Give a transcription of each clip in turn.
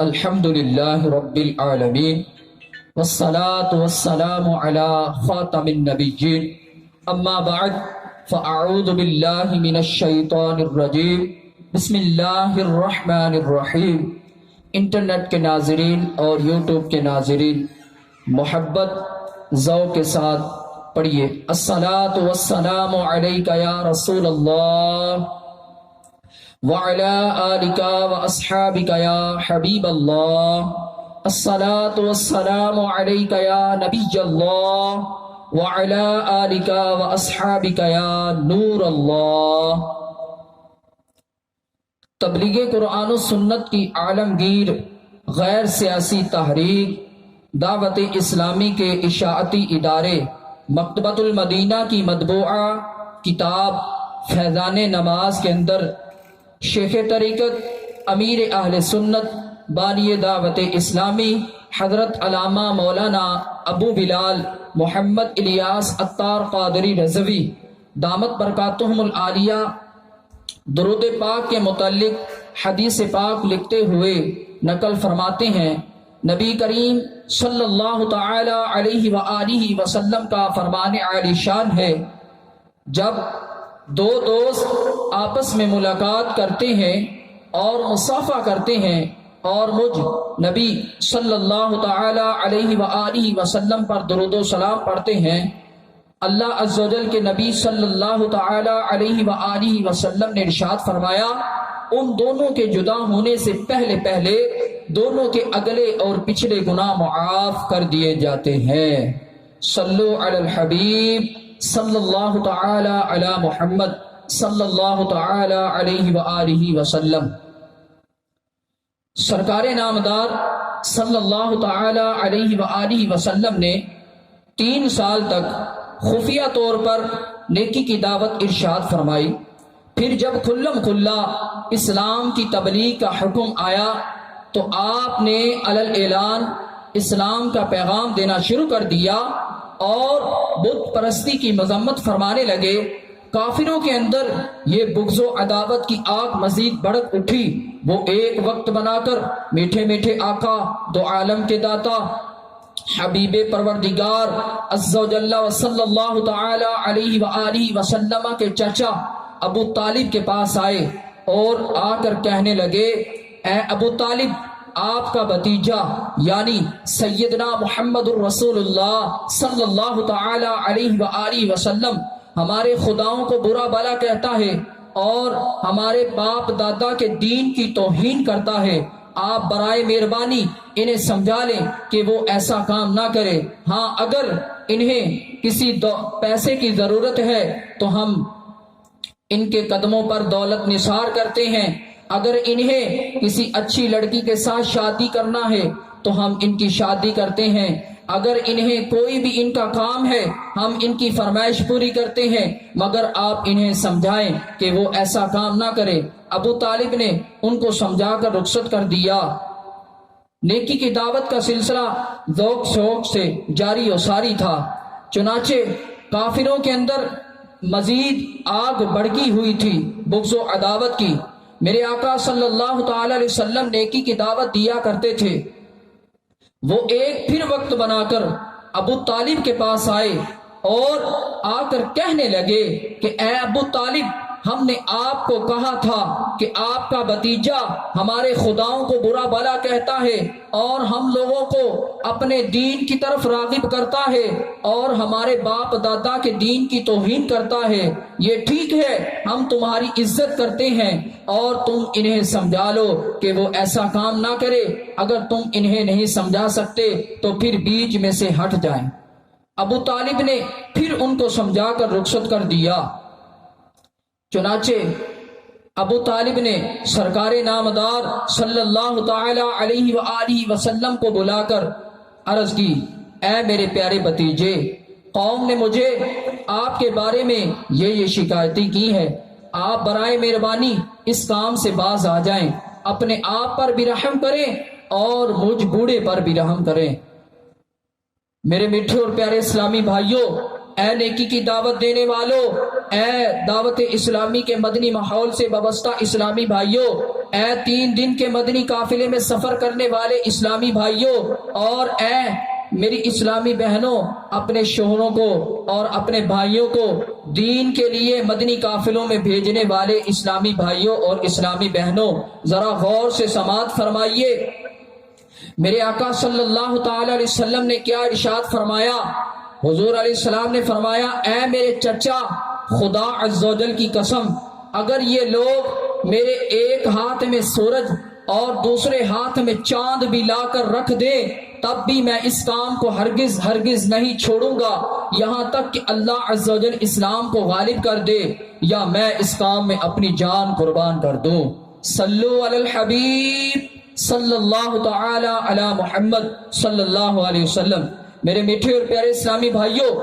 الحمد للہ رب العالمین والصلاة والسلام علی خاتم النبیین اما بعد فاعوذ باللہ من الشیطان الرجیم بسم اللہ الرحمن الرحیم۔ انٹرنیٹ کے ناظرین اور یوٹیوب کے ناظرین محبت ذوق کے ساتھ پڑھیے الصلاة والسلام علیک یا رسول اللہ وعلى آلك وأصحابك يا حبيب الله الصلاة والسلام عليك يا نبي الله وعلى آلك وأصحابك يا نور الله۔ تبلیغ قرآن و سنت کی عالمگیر غیر سیاسی تحریک دعوت اسلامی کے اشاعتی ادارے مکتبۃ المدینہ کی مطبوعہ کتاب فیضان نماز کے اندر شیخ طریقت امیر اہل سنت بانی دعوت اسلامی حضرت علامہ مولانا ابو بلال محمد الیاس عطار قادری رضوی دامت برکاتہم العالیہ درود پاک کے متعلق حدیث پاک لکھتے ہوئے نقل فرماتے ہیں، نبی کریم صلی اللہ تعالی علیہ وآلہ وسلم کا فرمان عالی شان ہے، جب دو دوست آپس میں ملاقات کرتے ہیں اور مصافحہ کرتے ہیں اور مجھ نبی صلی اللہ تعالی علیہ وآلہ وسلم پر درود و سلام پڑھتے ہیں، اللہ عز و جل کے نبی صلی اللہ تعالی علیہ وآلہ وسلم نے ارشاد فرمایا، ان دونوں کے جدا ہونے سے پہلے پہلے دونوں کے اگلے اور پچھلے گناہ معاف کر دیے جاتے ہیں۔ صلو علی الحبیب صلی اللہ تعالی علی محمد صلی اللہ تعالی علیہ وآلہ وسلم۔ سرکار نامدار صلی اللہ تعالی علیہ وآلہ وسلم نے 3 سال تک خفیہ طور پر نیکی کی دعوت ارشاد فرمائی، پھر جب کھلم کھلا اسلام کی تبلیغ کا حکم آیا تو آپ نے علی اعلان اسلام کا پیغام دینا شروع کر دیا اور بت پرستی کی مذمت فرمانے لگے۔ کافروں کے اندر یہ بغض و عداوت کی آگ مزید بڑک اٹھی، وہ ایک وقت بنا کر میٹھے میٹھے آقا دو عالم کے داتا حبیب پروردگار عز و جل و صلی اللہ تعالی علیہ وآلہ وسلم کے چچا ابو طالب کے پاس آئے اور آ کر کہنے لگے، اے ابو طالب، آپ کا بھتیجا یعنی سیدنا محمد الرسول اللہ صلی اللہ تعالی علیہ وآلہ وسلم ہمارے خداؤں کو برا بھلا کہتا ہے اور ہمارے باپ دادا کے دین کی توہین کرتا ہے، آپ برائے مہربانی انہیں سمجھا لیں کہ وہ ایسا کام نہ کرے، ہاں اگر انہیں کسی پیسے کی ضرورت ہے تو ہم ان کے قدموں پر دولت نثار کرتے ہیں، اگر انہیں کسی اچھی لڑکی کے ساتھ شادی کرنا ہے تو ہم ان کی شادی کرتے ہیں، اگر انہیں کوئی بھی ان کا کام ہے ہم ان کی فرمائش پوری کرتے ہیں، مگر آپ انہیں سمجھائیں کہ وہ ایسا کام نہ کرے۔ ابو طالب نے ان کو سمجھا کر رخصت کر دیا۔ نیکی کی دعوت کا سلسلہ ذوق شوق سے جاری و ساری تھا، چنانچہ کافروں کے اندر مزید آگ بڑکی ہوئی تھی بغض و عداوت کی۔ میرے آقا صلی اللہ تعالی علیہ وسلم نیکی کی دعوت دیا کرتے تھے، وہ ایک پھر وقت بنا کر ابو طالب کے پاس آئے اور آ کر کہنے لگے کہ اے ابو طالب، ہم نے آپ کو کہا تھا کہ آپ کا بھتیجا ہمارے خداؤں کو برا بھلا کہتا ہے اور ہم لوگوں کو اپنے دین کی طرف راغب کرتا ہے اور ہمارے باپ دادا کے دین کی توہین کرتا ہے، یہ ٹھیک ہے، ہم تمہاری عزت کرتے ہیں اور تم انہیں سمجھا لو کہ وہ ایسا کام نہ کرے، اگر تم انہیں نہیں سمجھا سکتے تو پھر بیچ میں سے ہٹ جائیں۔ ابو طالب نے پھر ان کو سمجھا کر رخصت کر دیا۔ چنانچہ ابو طالب نے سرکار نامدار صلی اللہ تعالی علیہ وآلہ وسلم کو بلا کر عرض کی، اے میرے پیارے بھتیجے، قوم نے مجھے آپ کے بارے میں یہ شکایتیں کی ہے، آپ برائے مہربانی اس کام سے باز آ جائیں، اپنے آپ پر بھی رحم کریں اور مجھ بوڑھے پر بھی رحم کریں۔ میرے میٹھے اور پیارے اسلامی بھائیوں، اے نیکی کی دعوت دینے والوں، اے دعوت اسلامی کے مدنی ماحول سے وابستہ اسلامی بھائیوں، اے 3 دن کے مدنی قافلے میں سفر کرنے والے اسلامی بھائیوں اور اے میری اسلامی بہنوں، اپنے شوہروں کو اور اپنے بھائیوں کو دین کے لیے مدنی قافلوں میں بھیجنے والے اسلامی بھائیوں اور اسلامی بہنوں، ذرا غور سے سماعت فرمائیے۔ میرے آقا صلی اللہ تعالی علیہ وسلم نے کیا ارشاد فرمایا؟ حضور علیہ السلام نے فرمایا، اے میرے چچا، خدا عز و جل کی قسم، اگر یہ لوگ میرے ایک ہاتھ میں سورج اور دوسرے ہاتھ میں چاند بھی لا کر رکھ دے تب بھی میں اس کام کو ہرگز ہرگز نہیں چھوڑوں گا یہاں تک کہ اللہ عز و جل اسلام کو غالب کر دے یا میں اس کام میں اپنی جان قربان کر دوں۔ صلو علی الحبیب صلی اللہ تعالی علی محمد صلی اللہ علیہ وسلم۔ میرے میٹھے اور پیارے اسلامی بھائیوں،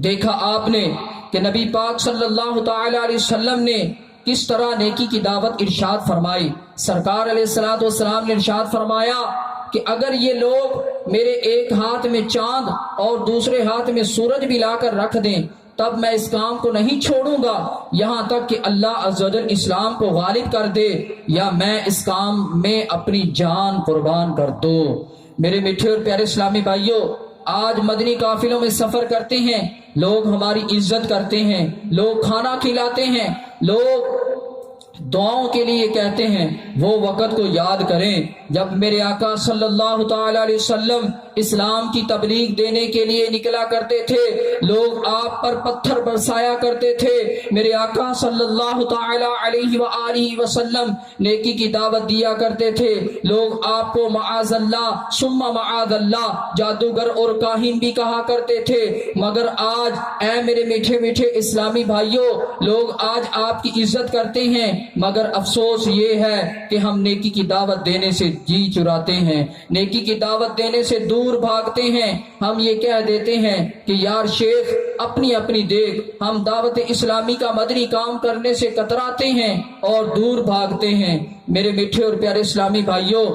دیکھا آپ نے کہ نبی پاک صلی اللہ تعالی علیہ وسلم نے کس طرح نیکی کی دعوت ارشاد فرمائی۔ سرکار علیہ الصلوۃ والسلام نے ارشاد فرمایا کہ اگر یہ لوگ میرے ایک ہاتھ میں چاند اور دوسرے ہاتھ میں سورج بھی لا کر رکھ دیں تب میں اس کام کو نہیں چھوڑوں گا یہاں تک کہ اللہ عز و جل اسلام کو غالب کر دے یا میں اس کام میں اپنی جان قربان کر دوں۔ میرے میٹھے اور پیارے اسلامی بھائیوں، آج مدنی قافلوں میں سفر کرتے ہیں، لوگ ہماری عزت کرتے ہیں، لوگ کھانا کھلاتے ہیں، لوگ دعاؤں کے لیے کہتے ہیں۔ وہ وقت کو یاد کریں جب میرے آقا صلی اللہ تعالی علیہ وسلم اسلام کی تبلیغ دینے کے لیے نکلا کرتے تھے، لوگ آپ پر پتھر برسایا کرتے تھے۔ میرے آقا صلی اللہ تعالی علیہ وآلہ وسلم نیکی کی دعوت دیا کرتے تھے، لوگ آپ کو معاذ اللہ ثم معاذ اللہ جادوگر اور کاہن بھی کہا کرتے تھے، مگر آج اے میرے میٹھے میٹھے اسلامی بھائیوں، لوگ آج آپ کی عزت کرتے ہیں، مگر افسوس یہ ہے کہ ہم نیکی کی دعوت دینے سے جی چراتے ہیں، نیکی کی دعوت دینے سے دور بھاگتے ہیں۔ ہم یہ کہہ دیتے ہیں کہ یار شیخ اپنی اپنی دیکھ، ہم دعوت اسلامی کا مدنی کام کرنے سے کتراتے ہیں اور دور بھاگتے ہیں۔ میرے میٹھے اور پیارے اسلامی بھائیوں،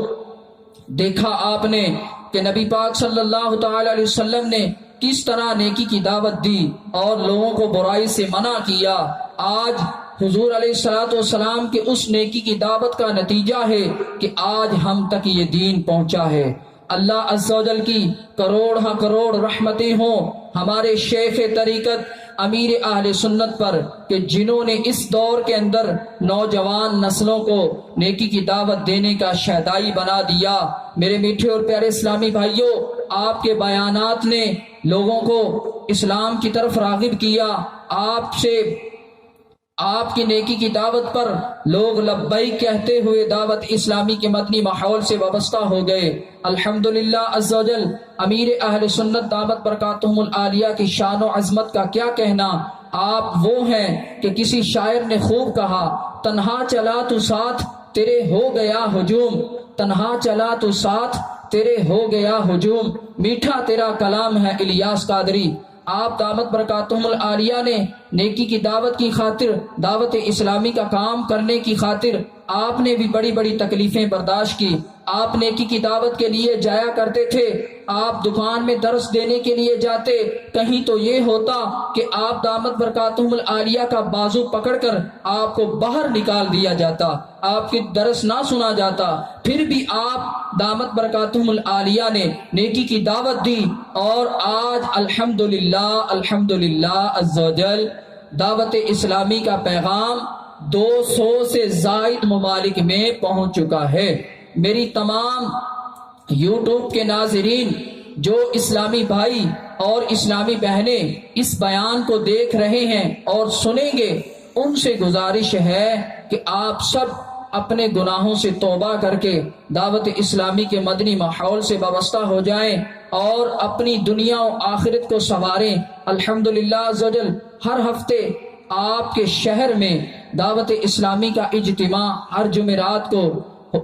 دیکھا آپ نے کہ نبی پاک صلی اللہ تعالی علیہ وسلم نے کس طرح نیکی کی دعوت دی اور لوگوں کو برائی سے منع کیا۔ آج حضور علیہ الصلوۃ والسلام کے اس نیکی کی دعوت کا نتیجہ ہے کہ آج ہم تک یہ دین پہنچا ہے۔ اللہ عز و جل کی کروڑ ہاں کروڑ رحمتیں ہوں ہمارے شیخ طریقت امیر اہل سنت پر کہ جنہوں نے اس دور کے اندر نوجوان نسلوں کو نیکی کی دعوت دینے کا شہدائی بنا دیا۔ میرے میٹھے اور پیارے اسلامی بھائیوں، آپ کے بیانات نے لوگوں کو اسلام کی طرف راغب کیا۔ آپ کی نیکی کی دعوت پر لوگ لبیک کہتے ہوئے دعوت اسلامی کے مدنی ماحول سے وابستہ ہو گئے۔ الحمدللہ عز و جل امیر اہل سنت دامت برکاتہم العالیہ کی شان و عظمت کا کیا کہنا۔ آپ وہ ہیں کہ کسی شاعر نے خوب کہا، تنہا چلا تو ساتھ تیرے ہو گیا ہجوم، تنہا چلا تو ساتھ تیرے ہو گیا ہجوم، میٹھا تیرا کلام ہے الیاس قادری۔ آپ دامت برکاتہم العالیہ نے نیکی کی دعوت کی خاطر، دعوت اسلامی کا کام کرنے کی خاطر آپ نے بھی بڑی بڑی تکلیفیں برداشت کی۔ آپ نیکی کی دعوت کے لیے جایا کرتے تھے، آپ دکان میں درس دینے کے لیے جاتے، کہیں تو یہ ہوتا کہ آپ دامت برکاتہم العالیہ کا بازو پکڑ کر آپ کو باہر نکال دیا جاتا، آپ کی درس نہ سنا جاتا، پھر بھی آپ دامت برکاتہم العالیہ نے نیکی کی دعوت دی اور آج الحمدللہ عز و جل دعوت اسلامی کا پیغام 200 سے زائد ممالک میں پہنچ چکا ہے۔ میری تمام یوٹیوب کے ناظرین، جو اسلامی بھائی اور اسلامی بہنیں اس بیان کو دیکھ رہے ہیں اور سنیں گے، ان سے گزارش ہے کہ آپ سب اپنے گناہوں سے توبہ کر کے دعوت اسلامی کے مدنی ماحول سے وابستہ ہو جائیں اور اپنی دنیا و آخرت کو سنواریں۔ الحمدللہ عزوجل ہر ہفتے آپ کے شہر میں دعوت اسلامی کا اجتماع ہر جمعرات کو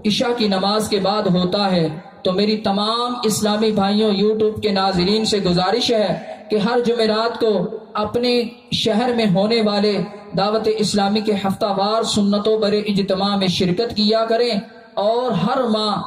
عشاء کی نماز کے بعد ہوتا ہے، تو میری تمام اسلامی بھائیوں یوٹیوب کے ناظرین سے گزارش ہے کہ ہر جمعرات کو اپنے شہر میں ہونے والے دعوت اسلامی کے ہفتہ وار سنتوں برے اجتماع میں شرکت کیا کریں، اور ہر ماہ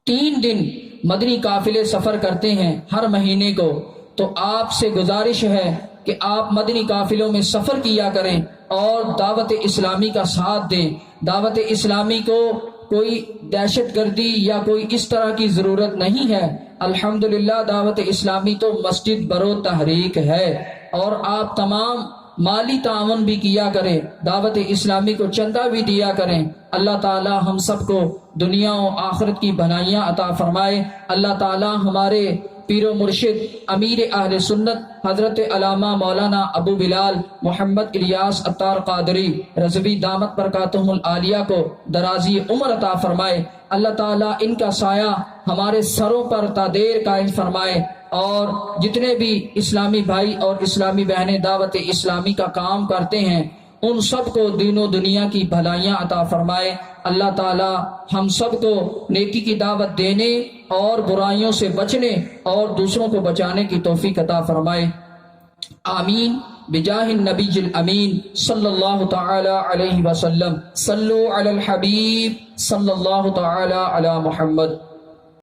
3 دن مدنی قافلے سفر کرتے ہیں ہر مہینے کو، تو آپ سے گزارش ہے کہ آپ مدنی قافلوں میں سفر کیا کریں اور دعوت اسلامی کا ساتھ دیں۔ دعوت اسلامی کو کوئی دہشت گردی یا کوئی اس طرح کی ضرورت نہیں ہے۔ الحمدللہ دعوت اسلامی تو مسجد برو تحریک ہے، اور آپ تمام مالی تعاون بھی کیا کریں، دعوت اسلامی کو چندہ بھی دیا کریں۔ اللہ تعالی ہم سب کو دنیا و آخرت کی بھلائیاں عطا فرمائے۔ اللہ تعالی ہمارے پیر و مرشد امیر اہل سنت حضرت علامہ مولانا ابو بلال محمد الیاس عطار قادری رضوی دامت برکاتہم العالیہ کو درازی عمر عطا فرمائے۔ اللہ تعالیٰ ان کا سایہ ہمارے سروں پر تا دیر قائم فرمائے، اور جتنے بھی اسلامی بھائی اور اسلامی بہنیں دعوت اسلامی کا کام کرتے ہیں ان سب کو دین و دنیا کی بھلائیاں عطا فرمائے۔ اللہ تعالی ہم سب کو نیکی کی دعوت دینے اور برائیوں سے بچنے اور دوسروں کو بچانے کی توفیق عطا فرمائے، آمین بجاہ النبی الامین صلی اللہ تعالی علیہ وسلم۔ صلو علی الحبیب صلی اللہ تعالی علی محمد۔